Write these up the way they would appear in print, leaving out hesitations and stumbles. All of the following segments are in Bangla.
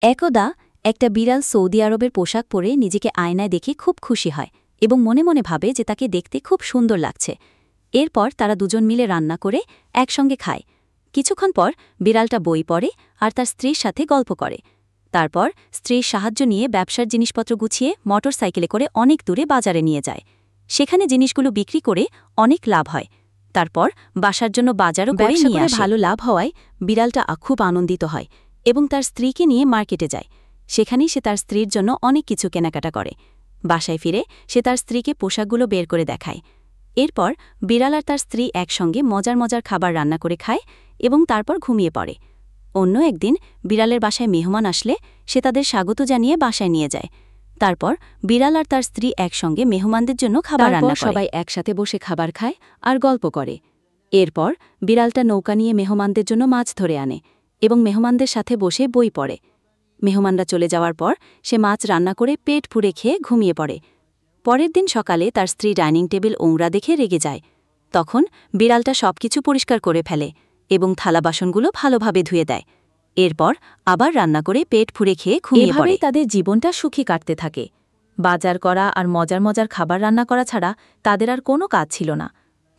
একদা একটা বিড়াল সৌদি আরবের পোশাক পরে নিজেকে আয়নায় দেখে খুব খুশি হয় এবং মনে মনে ভাবে যে তাকে দেখতে খুব সুন্দর লাগছে। এরপর তারা দুজন মিলে রান্না করে একসঙ্গে খায়। কিছুক্ষণ পর বিড়ালটা বই পড়ে আর তার স্ত্রীর সাথে গল্প করে। তারপর স্ত্রীর সাহায্য নিয়ে ব্যবসার জিনিসপত্র গুছিয়ে মোটর সাইকেলে করে অনেক দূরে বাজারে নিয়ে যায়। সেখানে জিনিসগুলো বিক্রি করে অনেক লাভ হয়। তারপর বাসার জন্য বাজারও করে নিয়ে আসে। ভালো লাভ হওয়ায় বিড়ালটা খুব আনন্দিত হয় এবং তার স্ত্রীকে নিয়ে মার্কেটে যায়। সেখানেই সে তার স্ত্রীর জন্য অনেক কিছু কেনাকাটা করে। বাসায় ফিরে সে তার স্ত্রীকে পোশাকগুলো বের করে দেখায়। এরপর বিড়াল আর তার স্ত্রী একসঙ্গে মজার মজার খাবার রান্না করে খায় এবং তারপর ঘুমিয়ে পড়ে। অন্য একদিন বিড়ালের বাসায় মেহমান আসলে সে তাদের স্বাগত জানিয়ে বাসায় নিয়ে যায়। তারপর বিড়াল আর তার স্ত্রী একসঙ্গে মেহমানদের জন্য খাবার রান্না করে। সবাই একসাথে বসে খাবার খায় আর গল্প করে। এরপর বিড়ালটা নৌকা নিয়ে মেহমানদের জন্য মাছ ধরে আনে এবং মেহমানদের সাথে বসে বই পড়ে। মেহমানরা চলে যাওয়ার পর সে মাছ রান্না করে পেট পুড়ে খেয়ে ঘুমিয়ে পড়ে। পরের দিন সকালে তার স্ত্রী ডাইনিং টেবিল ওংরা দেখে রেগে যায়। তখন বিড়ালটা সবকিছু পরিষ্কার করে ফেলে এবং থালা বাসনগুলো ভালোভাবে ধুয়ে দেয়। এরপর আবার রান্না করে পেট ফুঁড়ে খেয়ে ঘুমিয়ে পড়ে। তাদের জীবনটা সুখী কাটতে থাকে। বাজার করা আর মজার মজার খাবার রান্না করা ছাড়া তাদের আর কোনো কাজ ছিল না।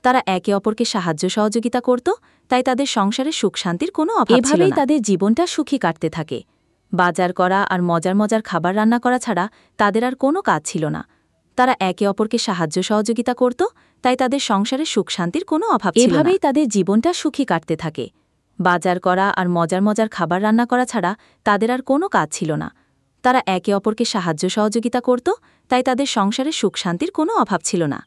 তারা একে অপরকে সাহায্য সহযোগিতা করত, তাই তাদের সংসারে সুখ শান্তির কোনো অভাব ছিল না। এভাবেই তাদের জীবনটা সুখী কাটতে থাকে। বাজার করা আর মজার মজার খাবার রান্না করা ছাড়া তাদের আর কোনো কাজ ছিল না। তারা একে অপরকে সাহায্য সহযোগিতা করত, তাই তাদের সংসারে সুখ শান্তির কোনো অভাব ছিল না। এভাবেই তাদের জীবনটা সুখী কাটতে থাকে। বাজার করা আর মজার মজার খাবার রান্না করা ছাড়া তাদের আর কোনো কাজ ছিল না। তারা একে অপরকে সাহায্য সহযোগিতা করত, তাই তাদের সংসারে সুখ শান্তির কোনো অভাব ছিল না।